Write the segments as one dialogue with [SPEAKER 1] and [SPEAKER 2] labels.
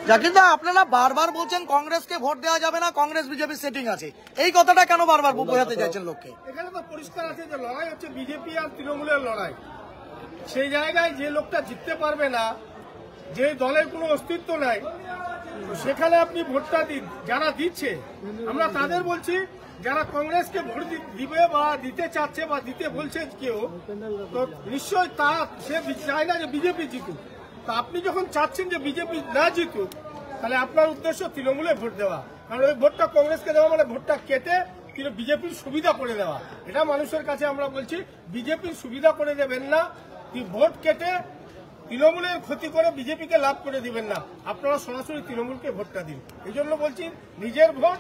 [SPEAKER 1] জাকির দা, আপনারা বারবার বলছেন কংগ্রেসকে ভোট দেওয়া যাবে না, কংগ্রেস বিজেপি সেটিং আছে, এই কথাটা কেন বারবার বোঝাতে চাইছেন লোককে?
[SPEAKER 2] এখানে তো পরিষ্কার আছে যে লড়াই হচ্ছে বিজেপি আর তৃণমূলের লড়াই। সেই জায়গায় যে লোকটা জিততে পারবে না, যে দলের কোনো অস্তিত্ব নাই, সেখানে আপনি ভোটটা দিন। যারা দিচ্ছে আমরা তাদের বলছি, যারা কংগ্রেসকে ভোট দিবে বা দিতে চাচ্ছে বা দিতে বলছে কেউ, তো নিশ্চয়ই সে চায় না যে বিজেপি জিতুক। তা আপনি যখন চাচ্ছেন যে বিজেপি না জিতুক, তাহলে আপনার উদ্দেশ্য তৃণমূলে ভোট দেওয়া, কারণ ওই ভোটটা কংগ্রেসকে দেওয়া মানে ভোটটা কেটে কিন্তু বিজেপির সুবিধা করে দেওয়া। এটা মানুষের কাছে আমরা বলছি, বিজেপির সুবিধা করে দেবেন না, ভোট কেটে তৃণমূলের ক্ষতি করে বিজেপিকে লাভ করে দিবেন না। আপনারা সরাসরি তৃণমূলকে ভোটটা দিন। এই জন্য বলছি, নিজের ভোট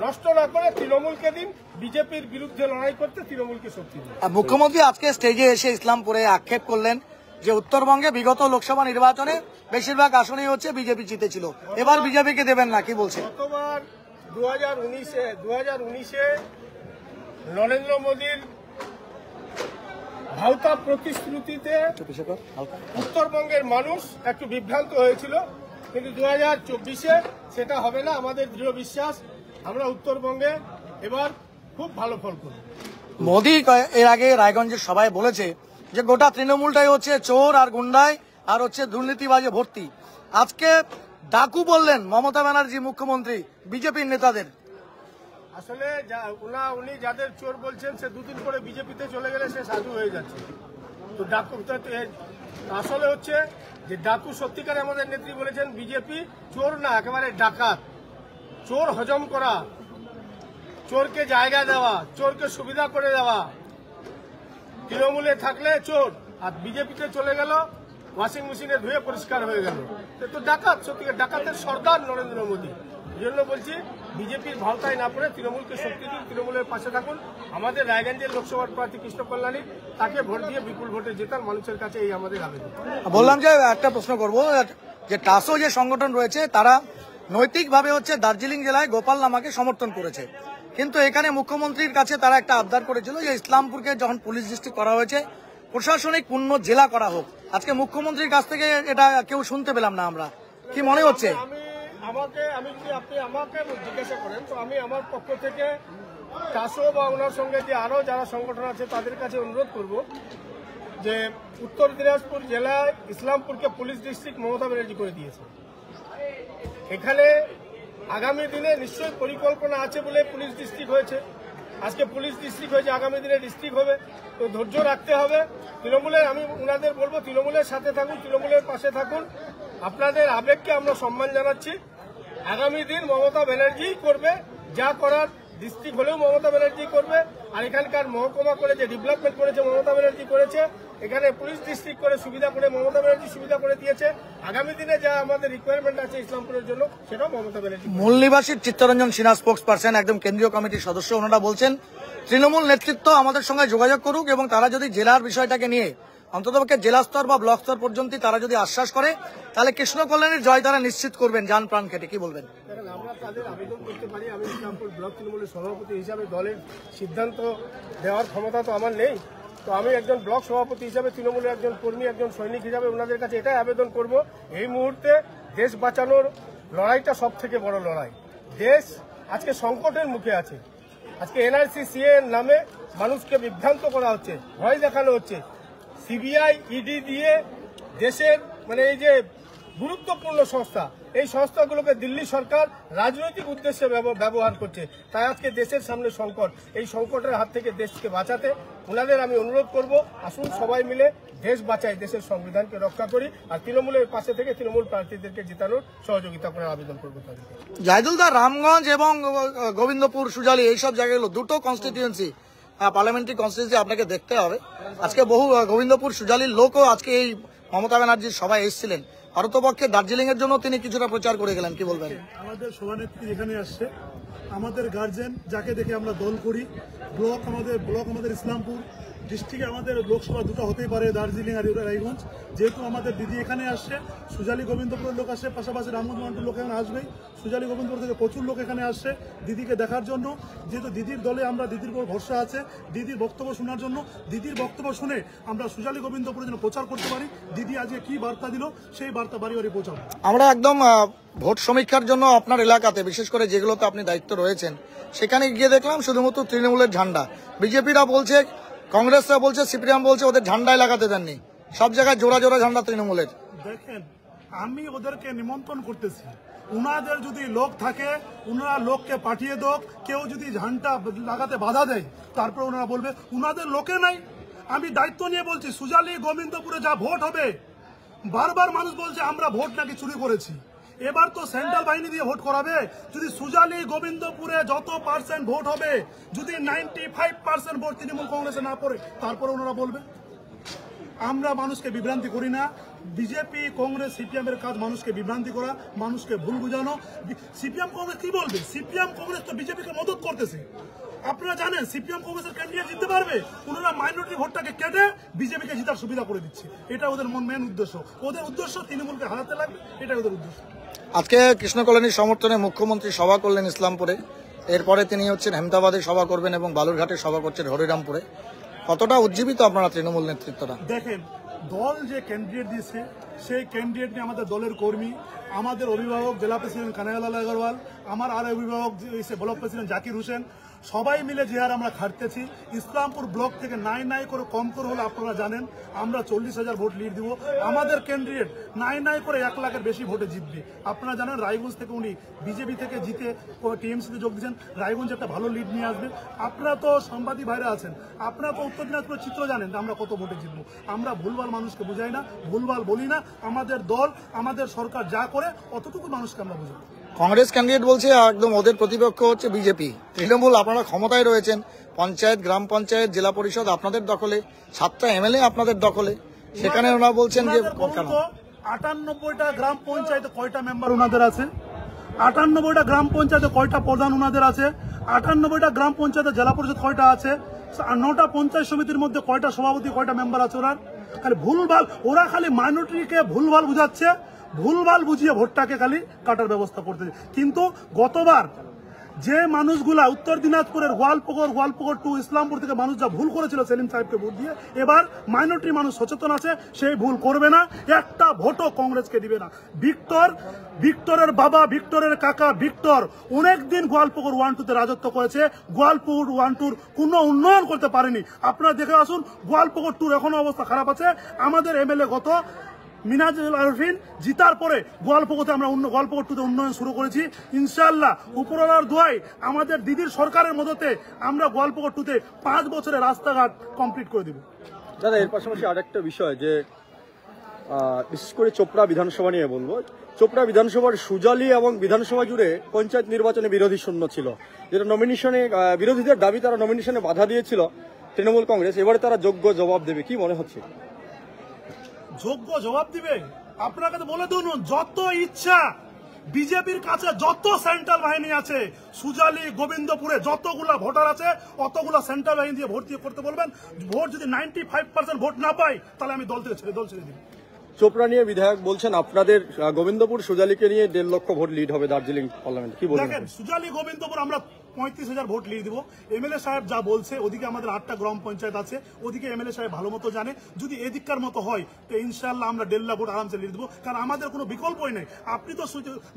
[SPEAKER 2] নষ্ট না করে তৃণমূলকে দিন, বিজেপির বিরুদ্ধে লড়াই করতে তৃণমূলকে শক্তি দিন।
[SPEAKER 1] মুখ্যমন্ত্রী আজকে স্টেজে এসে ইসলামপুরে আক্ষেপ করলেন যে উত্তরবঙ্গে বিগত লোকসভা নির্বাচনে বেশিরভাগ আসনেই হচ্ছে বিজেপি জিতেছিল, এবার বিজেপিকে দেবেন না, কি বলছেন?
[SPEAKER 2] গতবার 2019-এ নরেন্দ্র মোদীর ভাওতা প্রতিশ্রুতিতে উত্তরবঙ্গের মানুষ একটু বিভ্রান্ত হয়েছিল, কিন্তু 2024-এ সেটা হবে না। আমাদের দৃঢ় বিশ্বাস, আমরা উত্তরবঙ্গে এবার খুব ভালো ফল করব।
[SPEAKER 1] মোদী এর আগে রায়গঞ্জের সভায় বলেছে যে গোটা তৃণমূলটাই হচ্ছে চোর আর গুন্ডায় আর হচ্ছে দুর্নীতিবাজে ভর্তি। আজকে ডাকু বললেন মমতা ব্যানার্জি মুখ্যমন্ত্রী বিজেপির নেতাদের।
[SPEAKER 2] আসলে উনি যাদের চোর বলছেন, সে দুদিন পরে বিজেপিতে চলে গেলে সে সাধু হয়ে যাচ্ছে। তো ডাকু আসলে হচ্ছে যে ডাকু সত্যিকারে আমাদের নেত্রী বলেছেন বিজেপি চোর না, একেবারে ডাকাত। চোর হজম করা, চোরকে জায়গা দেওয়া, চোরকে সুবিধা করে দেওয়া। তৃণমূলে থাকলে চোর, আর বিজেপিতে চলে গেল ওয়াশিং মেশিনে ধুয়ে পরিষ্কার হয়ে গেল। তো ডাকাত, সত্যিকার ডাকাতের সর্দার নরেন্দ্র মোদী। এই জন্য বলছি, বিজেপির ভাওতায় না পড়ে তৃণমূলকে শক্তি দিন, তৃণমূলের পাশে থাকুন। আমাদের রায়গঞ্জের লোকসভার প্রার্থী কৃষ্ণ কল্যাণী, তাকে ভোট দিয়ে বিপুল ভোটে জেতার মানুষের কাছে এই আমাদের আবেদন।
[SPEAKER 1] বললাম যে একটা প্রশ্ন করব, যে টাসো যে সংগঠন রয়েছে তারা নৈতিকভাবে হচ্ছে দার্জিলিং জেলায় গোপাল লামাকে সমর্থন করেছে, কিন্তু এখানে মুখ্যমন্ত্রীর কাছে তারা একটা আবদার করেছিল যে ইসলামপুরকে যখন পুলিশ ডিস্ট্রিক্ট করা হয়েছে প্রশাসনিক পূর্ণ জেলা করা হোক। আজকে মুখ্যমন্ত্রীর কাছ থেকে এটা কেউ শুনতে পেলাম না আমরা, কি মনে হচ্ছে?
[SPEAKER 2] আমি যদি আপনি আমাকে জিজ্ঞাসা করেন, তো আমি আমার পক্ষ থেকে টাসো বা ওনার সঙ্গে যে আরো যারা সংগঠন আছে তাদের কাছে অনুরোধ করব যে উত্তর দিনাজপুর জেলায় ইসলামপুরকে পুলিশ ডিস্ট্রিক্ট মমতা ব্যানার্জি করে দিয়েছে। এখানে আগামী দিনে নিশ্চয়ই পরিকল্পনা আছে বলে পুলিশ ডিস্ট্রিক্ট হয়েছে। আজকে পুলিশ ডিস্ট্রিক্ট হয়েছে, আগামী দিনে ডিস্ট্রিক্ট হবে। তো ধৈর্য রাখতে হবে। তৃণমূলের, আমি ওনাদের বলবো তৃণমূলের সাথে থাকুন, তৃণমূলের পাশে থাকুন। আপনাদের আবেগকে আমরা সম্মান জানাচ্ছি। আগামী দিন মমতা ব্যানার্জি করবে যা করার, ডিস্ট্রিক্ট হলেও মমতা ব্যানার্জি করবে। আর এখানকার মহকুমা করে যে ডেভেলপমেন্ট করেছে মমতা ব্যানার্জি করেছে, এখানে পুলিশ ডিস্ট্রিক্ট করে সুবিধা করে মমতা ব্যানার্জি সুবিধা করে দিয়েছে। আগামী দিনে যা আমাদের রিকোয়ারমেন্ট আছে ইসলামপুরের জন্য, সেটাও মমতা ব্যানার্জি।
[SPEAKER 1] মূল নিবাসীর চিত্তরঞ্জন সিনহা, স্পোক্স পার্সন, একদম কেন্দ্রীয় কমিটির সদস্য, ওনারা বলছেন তৃণমূল নেতৃত্ব আমাদের সঙ্গে যোগাযোগ করুক এবং তারা যদি জেলার বিষয়টাকে নিয়ে অন্ততপক্ষে জেলা স্তর বা ব্লক স্তর পর্যন্ত তারা যদি আশ্বাস করে, তাহলে কৃষ্ণ কল্যাণীর জয় তারা নিশ্চিত করবেন জান প্রাণ কেটে। কি বলবেন?
[SPEAKER 2] আমরা তাদের আবেদন করতে পারি। আমি ইসলামপুর ব্লক তৃণমূলের সভাপতি হিসাবে দলের সিদ্ধান্ত দেওয়ার ক্ষমতা তো আমার নেই। তো আমি একজন ব্লক সভাপতি হিসাবে, তৃণমূলের একজন কর্মী, একজন সৈনিক হিসাবে ওনাদের কাছে এটাই আবেদন করব, এই মুহূর্তে দেশ বাঁচানোর লড়াইটা সব থেকে বড় লড়াই। দেশ আজকে সংকটের মুখে আছে। আজকে এনআরসি সিএ এর নামে মানুষকে বিভ্রান্ত করা হচ্ছে, ভয় দেখানো হচ্ছে। সিবিআই ইডি দিয়ে দেশের এই যে গুরুত্বপূর্ণ সংস্থা, এই সংস্থাগুলোকে দিল্লি সরকার রাজনৈতিক উদ্দেশ্যে ব্যবহার করছে। তাই আজকে দেশের সামনে সংকট, এই সংকটের হাত থেকে দেশকে বাঁচাতে ওনাদের আমি অনুরোধ করব, আসুন সবাই মিলে দেশ বাঁচাই, দেশের সংবিধানকে রক্ষা করি, আর তৃণমূলের পাশে থেকে তৃণমূল প্রার্থীদেরকে জেতানোর সহযোগিতা করার আবেদন করবো।
[SPEAKER 1] জাহিদুল দা, রামগঞ্জ এবং গোবিন্দপুর, সুজালি, এইসব জায়গাগুলো দুটো কনস্টিটিউয়েন্সি, পার্লামেন্টারি কনস্টিটিউয়েন্সি আপনাকে দেখতে হবে। আজকে বহু গোবিন্দপুর সুজালির লোকও আজকে এই মমতা ব্যানার্জির সভায় এসেছিলেন। ভারতপক্ষে দার্জিলিং এর জন্য তিনি কিছুটা প্রচার করে গেলেন, কি বলবেন?
[SPEAKER 3] আমাদের সভানেত্রী এখানে আসছে, আমাদের গার্জেন যাকে দেখে আমরা দল করি, ব্লক আমাদের ইসলামপুর, ডিস্ট্রিক্টে আমাদের লোকসভা দুটো হতেই পারে, দার্জিলিং আর রায়গঞ্জ। যেহেতু আমাদের দিদি এখানে আসছে, সুজালি গোবিন্দপুরের লোক আসে, পাশাপাশি রামগঞ্জ মন্ডলের লোক এখানে আসবেই। সুজালি গোবিন্দপুর থেকে প্রচুর লোক এখানে আসছে দিদিকে দেখার জন্য। যেহেতু দিদির দলে আমরা, দিদির উপর ভরসা আছে, দিদির বক্তব্য শোনার জন্য। দিদির বক্তব্য শুনে আমরা সুজালি গোবিন্দপুরের জন্য প্রচার করতে পারি। দিদি আজকে কি বার্তা দিল, সেই বার্তা বাড়ি বাড়ি পৌঁছাবো।
[SPEAKER 1] আমরা একদম ভোট সমীক্ষার জন্য আপনার এলাকাতে বিশেষ করে যেগুলোতে আপনি দায়িত্ব রয়েছেন সেখানে গিয়ে দেখলাম শুধুমাত্র তৃণমূলের ঝান্ডা, বিজেপিরা বলছে, কংগ্রেসরা বলছে, সিপিএম বলছে ওদের ঝান্ডায় লাগাতে দেননি, সব জায়গায় জোড়া জোড়া ঝান্ডা তৃণমূলের।
[SPEAKER 3] দেখেন, আমি ওদেরকে নিমন্ত্রণ করতেছি, উনাদের যদি লোক থাকে উনারা লোককে পাঠিয়ে দোক, কেউ যদি ঝান্ডা লাগাতে বাধা দেয় তারপর ওনারা বলবে উনাদের লোকে নাই। আমি দায়িত্ব নিয়ে বলছি, সুজালি গোবিন্দপুরে যা ভোট হবে, বারবার মানুষ বলছে আমরা ভোট নাকি চুরি করেছি, এবার তো সেন্ট্রাল বাহিনী দিয়ে ভোট করাবে। যদি সুজালি গোবিন্দপুরে যত পার্সেন্ট ভোট হবে, যদি 95% ভোট তৃণমূল কংগ্রেসে না পড়ে, তারপরে ওনারা বলবে। আমরা মানুষকে বিভ্রান্তি করি না। বিজেপি, কংগ্রেস, সিপিএম এর কাজ মানুষকে বিভ্রান্তি করা, মানুষকে ভুল বুঝানো। সিপিএম কংগ্রেস কি বলবে? সিপিএম কংগ্রেস তো বিজেপিকে মদত করতেছে। আপনারা জানেন সিপিএম কংগ্রেসের ক্যান্ডিডেট জিততে পারবে, ওনারা মাইনরিটি ভোটটাকে কেটে বিজেপিকে জিতার সুবিধা করে দিচ্ছে। এটা ওদের মেন উদ্দেশ্য। ওদের উদ্দেশ্য তৃণমূলকে হারাতে লাগবে, এটা ওদের উদ্দেশ্য।
[SPEAKER 1] আজকে কৃষ্ণকলোনির সমর্থনে মুখ্যমন্ত্রী সভা করলেন ইসলামপুরে, এরপরে তিনি হেমতাবাদে সভা করবেন এবং বালুরঘাটে সভা করছেন হরিরামপুরে। কতটা উজ্জীবিত আপনারা তৃণমূল নেতৃত্বরা?
[SPEAKER 3] দেখেন, দল যে ক্যান্ডিডেট দিয়েছে সেই ক্যান্ডিডেট নিয়ে আমাদের দলের কর্মী, আমাদের অভিভাবক জেলা প্রেসিডেন্ট কানাইলাল আগরওয়াল, আমার আর অভিভাবক ব্লক প্রেসিডেন্ট জাকির হোসেন, সবাই মিলে যে আর আমরা খাটতেছি। ইসলামপুর ব্লক থেকে নাই করে কম করে হলে আপনারা জানেন আমরা 40,000 ভোট লিড দিব। আমাদের ক্যান্ডিডেট নাই করে 1 লাখের বেশি ভোটে জিতবে। আপনারা জানেন রায়গঞ্জ থেকে উনি বিজেপি থেকে জিতে টিএমসিতে যোগ দিয়েছেন, রায়গঞ্জ একটা ভালো লিড নিয়ে আসবে। আপনারা তো সাংবাদিক ভাইরা আছেন, আপনারা তো উত্তর দিনাজপুরের চিত্র জানেন আমরা কত ভোটে জিতবো। আমরা ভুলভাল মানুষকে বুঝাই না, ভুলভাল বলি না। আমাদের দল, আমাদের সরকার যা করে অতটুকু মানুষকে আমরা বুঝাই।
[SPEAKER 1] কংগ্রেস ক্যান্ডিডেট বলছে একদম ওদের প্রতিপক্ষ হচ্ছে বিজেপি। তৃণমূল আপনারা ক্ষমতায় রয়েছেন, পঞ্চায়েত, গ্রাম পঞ্চায়েত, জেলা পরিষদ আপনাদের দখলে, 7টা এমএলএ আপনাদের দখলে, সেখানে ওনারা বলছেন যে কেন
[SPEAKER 3] 98টা গ্রাম পঞ্চায়েতে কয়টা মেম্বার ওনাদের আছে? 98টা গ্রাম পঞ্চায়েতে কয়টা প্রধান ওনাদের আছে? 98টা গ্রাম পঞ্চায়েতে জেলা পরিষদ কয়টা আছে? 9টা পঞ্চায়েত সমিতির মধ্যে কয়টা সভাপতি, কয়টা মেম্বার আছে ওনার? খালি ভুলভাল, ওরা খালি মাইনরিটিকে ভুলভাল বুঝাচ্ছে, ভুলভাল বুঝিয়ে ভোটটাকে খালি কাটার ব্যবস্থা করতেছে। কিন্তু গতবার যে মানুষগুলা উত্তর দিনাজপুরের গোয়ালপুকুর টু ইসলামপুর থেকে মানুষ যা ভুল করেছিল সেলিম সাহেবকে ভোট দিয়ে, এবার মাইনরিটি মানুষ সচেতন আছে, সেই ভুল করবে না, একটা ভোটও কংগ্রেসকে দিবে না। ভিক্টরের বাবা, ভিক্টরের কাকা ভিক্টর অনেকদিন গোয়ালপুকুর 1-2 তে রাজত্ব করেছে, গোয়ালপুকুর 1-2 কোনো উন্নয়ন করতে পারেনি। আপনারা দেখে আসুন, গোয়ালপুকুর 2 এখনো অবস্থা খারাপ আছে। আমাদের এমএলএ গত মিনাজুল আরফিন জিতার পরে গোয়ালপুকুরতে আমরা গোয়ালপুকুর 2 তে উন্নয়ন শুরু করেছি। ইনশাআল্লাহ উপরওয়ালার দোয়ায় আমাদের দিদির সরকারের মদতে আমরা গোয়ালপুকুর 2 তে 5 বছরে রাস্তাঘাট কমপ্লিট করে দিব।
[SPEAKER 4] দাদা, এর পাশাপাশি আরেকটা বিষয় যে বিশেষ করে চোপড়া বিধানসভা নিয়ে বলবো। চোপড়া বিধানসভার সুজালি এবং বিধানসভা জুড়ে পঞ্চায়েত নির্বাচনে বিরোধী শূন্য ছিল, যেটা নমিনেশনে বিরোধীদের দাবি, তারা নমিনেশনে বাধা দিয়েছিল তৃণমূল কংগ্রেস। এবারে তারা যোগ্য জবাব দেবে, কি মনে হচ্ছে?
[SPEAKER 3] যোগ্য জবাব দিবে? আপনাকে তো বলে দিন, যত ইচ্ছা বিজেপির কাছে যত সেন্ট্রাল বাহিনী আছে, সুজালি গোবিন্দপুরে যতগুলা ভোটার আছে অতগুলা সেন্ট্রাল বাহিনী দিয়ে ভোট দিয়ে করতে বলবেন। ভোট যদি 95% ভোট না পাই তাহলে আমি দল ছেড়ে দিই।
[SPEAKER 4] চোপড়া নিয়ে বিধায়ক বলছেন আপনাদের গোবিন্দপুর সুজালিকে নিয়ে 1.5 লক্ষ ভোট লিড হবে দার্জিলিং পার্লামেন্ট, কি বলবেন?
[SPEAKER 3] দেখেন, সুজালি গোবিন্দপুর আমরা 35,000 ভোট লিড দিব। এমএলএ সাহেব যা বলছে, ওদিকে আমাদের 8টা গ্রাম পঞ্চায়েত আছে, ওদিকে এমএলএ সাহেব ভালো মতো জানে। যদি এদিককার মতো হয় তো ইনশাআল্লাহ আমরা 1.5 লাখ ভোট আরামসে লিড দিব, কারণ আমাদের কোনো বিকল্পই নেই। আপনি তো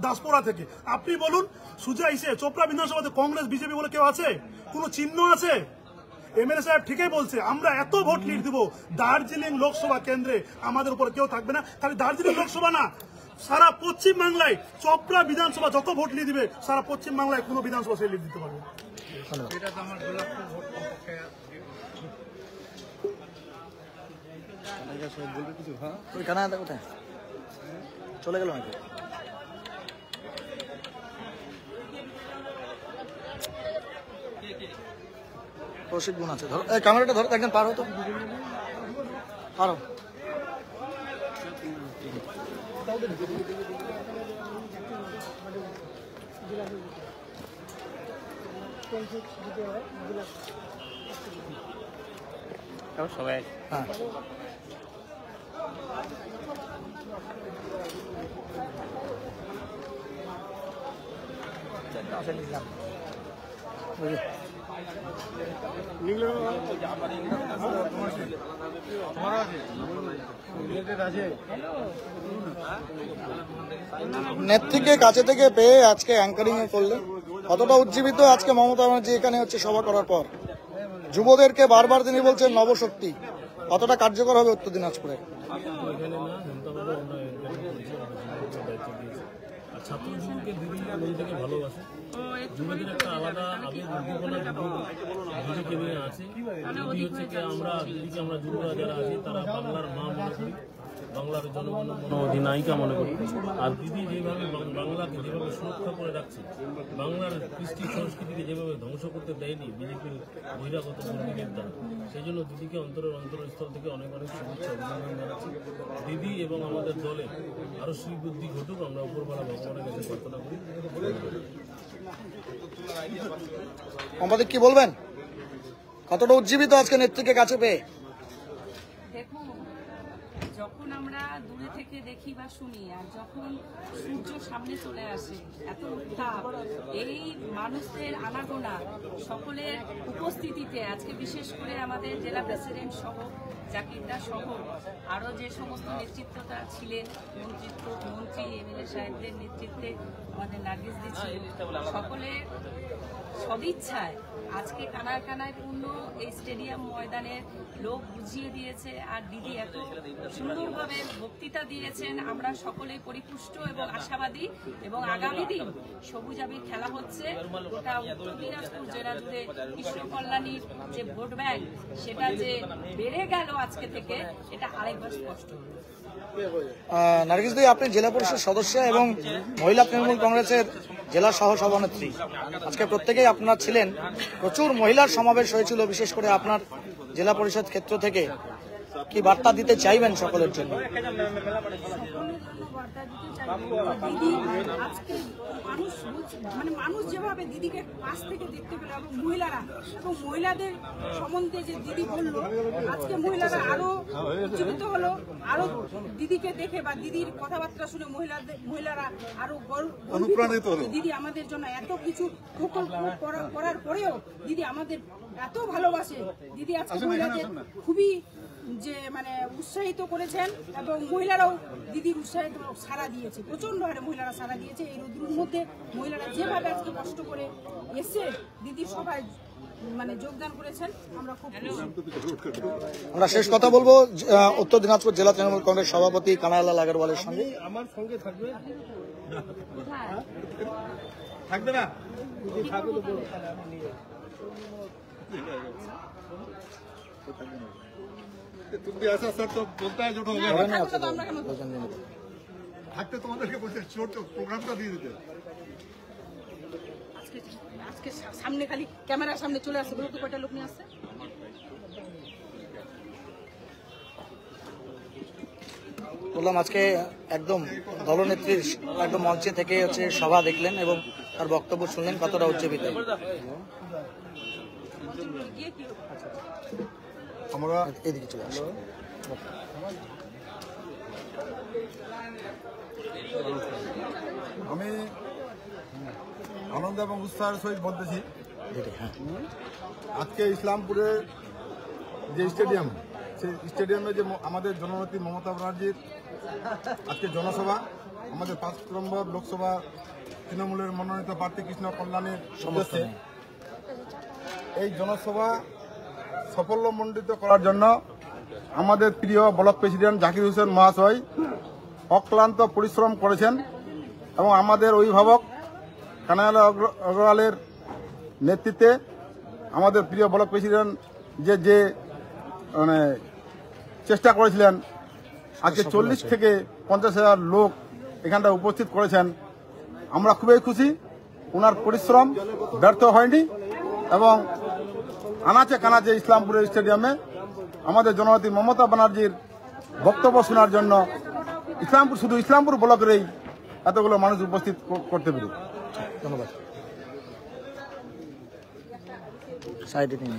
[SPEAKER 3] দাসপুরা থেকে, আপনি বলুন চোপড়া বিধানসভাতে কংগ্রেস বিজেপি বলে কেউ আছে? কোনো চিহ্ন আছে? এমএলএ সাহেব ঠিকই বলছে, আমরা এত ভোট লিড দিব, দার্জিলিং লোকসভা কেন্দ্রে আমাদের উপরে কেউ থাকবে না। খালি দার্জিলিং লোকসভা না, সারা পশ্চিম বাংলায় চোপড়া বিধানসভা যত ভোট লিড দিবে, সারা পশ্চিম বাংলায় কোনো বিধানসভা সে লিড দিতে পারবে।
[SPEAKER 1] কোথায় চলে গেল নাকি? প্রশিক্ষণ আছে, ধরো ক্যামেরাটা ধরো, একদম পারো তো, পারো।
[SPEAKER 5] সবাই
[SPEAKER 1] হ্যাঁ, বুঝলি নেত্রীকে কাছে থেকে পেয়ে আজকে অ্যাঙ্কারিং এ করলেন, কতটা উজ্জীবিত আজকে মমতা ব্যানার্জি এখানে হচ্ছে সভা করার পর। যুবদেরকে বারবার তিনি বলছেন নবশক্তি, কতটা কার্যকর হবে উত্তর দিনাজপুরে?
[SPEAKER 6] ছাত্র যুবকে দিদি মন থেকে ভালোবাসে, যুবদের একটা আলাদা আবেগ উদ্দীপনা দিদিকে নিয়ে আছে। দিদি হচ্ছে কি আমরা দিদিকে আমরা যুবরা যারা আছি তারা বাংলার মা মনে করি, বাংলার জনগণ অধিনায়িকা মনে করি। আর দিদি যেভাবে বাংলাকে যেভাবে সুরক্ষা করে রাখছে, বাংলার কৃষ্টি সংস্কৃতিকে যেভাবে ধ্বংস করতে দেয়নি বিজেপির বহিরাগত কর্মীদের দ্বারা, সেই জন্য দিদিকে অন্তরস্থল থেকে অনেক অনেক শুভেচ্ছা অভিনন্দন জানাচ্ছি। দিদি এবং আমাদের দলে আরো শ্রীবুদ্ধি ঘটুক, আমরা উপরবেলা ভগবানের কাছে প্রার্থনা করি।
[SPEAKER 1] আমাদের কি বলবেন, কতটা উজ্জীবিত আজকে নেত্রীকে কাছে পেয়ে?
[SPEAKER 7] দেখুন, যখন আমরা দূরে থেকে দেখি বা শুনি, আর যখন সূর্য সামনে চলে আসে, এত উত্তাপ, এই মানুষদের আনাগোনা, সকলের উপস্থিতিতে আজকে বিশেষ করে আমাদের জেলা প্রেসিডেন্ট সহ জাকিরদা সহ আরও যে সমস্ত নেতৃত্বটা ছিলেন, মন্ত্রী এমএলএ সাহেবদের নেতৃত্বে আমাদের নার্গিস দি ছিল, সকলের সদিচ্ছায় আজকে কানায় কানায় পূর্ণ এই স্টেডিয়াম ময়দানের লোক বুঝিয়ে দিয়েছে। আর দিদি এত সুন্দরভাবে বক্তৃতা দিয়েছেন, আমরা সকলেই পরিপুষ্ট এবং আশাবাদী। এবং আগামী দিন সবুজ আবির খেলা হচ্ছে, গোটা উত্তর দিনাজপুর জেলা জুড়ে কৃষ্ণ কল্যাণীর যে ভোট ব্যাংক সেটা যে বেড়ে গেল আজকে থেকে, এটা আরেকবার স্পষ্ট হলো।
[SPEAKER 1] নার্গিস দি, আপনি জেলা পরিষদ সদস্য এবং মহিলা তৃণমূল কংগ্রেসের জেলা সহ সভানেত্রী, আজকে প্রত্যেকেই আপনারা ছিলেন, প্রচুর মহিলার সমাবেশ হয়েছিল, বিশেষ করে আপনার জেলা পরিষদ ক্ষেত্র থেকে কি বার্তা দিতে চাইবেন সকলের জন্য?
[SPEAKER 8] দিদি আজকে মানুষ যেভাবে দিদিকে পাশ থেকে দেখতে পেল, এবং মহিলাদের সম্বন্ধে যে দিদি বললো, আজকে মহিলারা আরো উজ্জীবিত হলো, আরো দিদিকে দেখে বা দিদির কথাবার্তা শুনে মহিলারা আরো অনুপ্রাণিত হলো। দিদি আমাদের জন্য এত কিছু প্রকল্প করার পরেও দিদি আমাদের এত ভালোবাসে। দিদি আজকে মহিলাদের খুবই উৎসাহিত করেছেন, এবং মহিলারাও দিদির উৎসাহিত সাড়া দিয়েছে, প্রচন্ড হারে মহিলারা সাড়া দিয়েছে। এই রোদ্রুর মধ্যে মহিলারা যেভাবে আজকে কষ্ট করে এসে দিদির সভায় যোগদান করেছেন, আমরা খুব খুশি।
[SPEAKER 1] আমরা শেষ কথা বলবো উত্তর দিনাজপুর জেলা তৃণমূল কংগ্রেস সভাপতি কানাইলাল আগরওয়ালের সঙ্গে।
[SPEAKER 2] আমার সঙ্গে থাকবে না?
[SPEAKER 9] তুমি ऐसा सर तो बोलता है जो हो गया থাকতে তোমাদেরকে বলছে ছোট প্রোগ্রামটা দিয়ে দিতে।
[SPEAKER 8] আজকে সামনে খালি ক্যামেরার সামনে চলে আসছে, বলতে কয়টা লোক নিয়ে আসছে।
[SPEAKER 1] বললাম আজকে একদম দলনেত্রীর একদম মঞ্চে থেকে হচ্ছে সভা দেখলেন এবং তার বক্তব্য শুনলেন, কতটা উজ্জীবিত।
[SPEAKER 9] আমরা
[SPEAKER 1] এদিকে চলে আসি।
[SPEAKER 9] আমি আনন্দ এবং উৎসাহের সহিত বলতেছি, আজকে ইসলামপুরে যে স্টেডিয়াম, সেই স্টেডিয়ামে যে আমাদের জননেত্রী মমতা ব্যানার্জির আজকে জনসভা, আমাদের 5 নম্বর লোকসভা তৃণমূলের মনোনীত প্রার্থী কৃষ্ণ কল্যাণীর উদ্দেশ্যে এই জনসভা সাফল্যমণ্ডিত করার জন্য আমাদের প্রিয় ব্লক প্রেসিডেন্ট জাকির হোসেন মহাশয় অক্লান্ত পরিশ্রম করেছেন, এবং আমাদের অভিভাবক কানাইলাল আগরওয়ালের নেতৃত্বে আমাদের প্রিয় ব্লক প্রেসিডেন্ট যে চেষ্টা করেছিলেন, আজকে 40 থেকে 50,000 লোক এখানটা উপস্থিত করেছেন। আমরা খুবই খুশি, ওনার পরিশ্রম ব্যর্থ হয়নি, এবং আনাচে কানাচে ইসলামপুরের স্টেডিয়ামে আমাদের জননেত্রী মমতা ব্যানার্জির বক্তব্য শোনার জন্য শুধু ইসলামপুর ব্লকেরই এতগুলো মানুষ উপস্থিত করতে পেরে।
[SPEAKER 1] ধন্যবাদ। সাইডে নিন।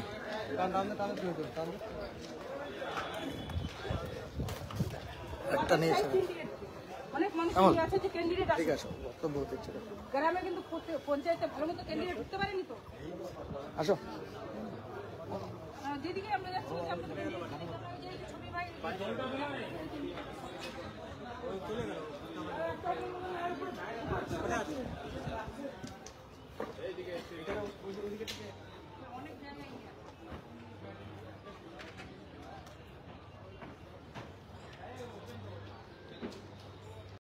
[SPEAKER 1] একটা নিয়ে
[SPEAKER 8] অনেক মানুষ আছে যে ক্যান্ডিডেট আছে,
[SPEAKER 1] ঠিক আছে, বক্তব্য দিচ্ছে।
[SPEAKER 8] গ্রামে কিন্তু পঞ্চায়েতে ভালো মতো ক্যান্ডিডেট ঢুকতে পারেনি তো।
[SPEAKER 1] আসো।
[SPEAKER 8] দিদিকে আমরা যাচ্ছি যে আপনাদের ছবি ভাই অনেক জায়গায়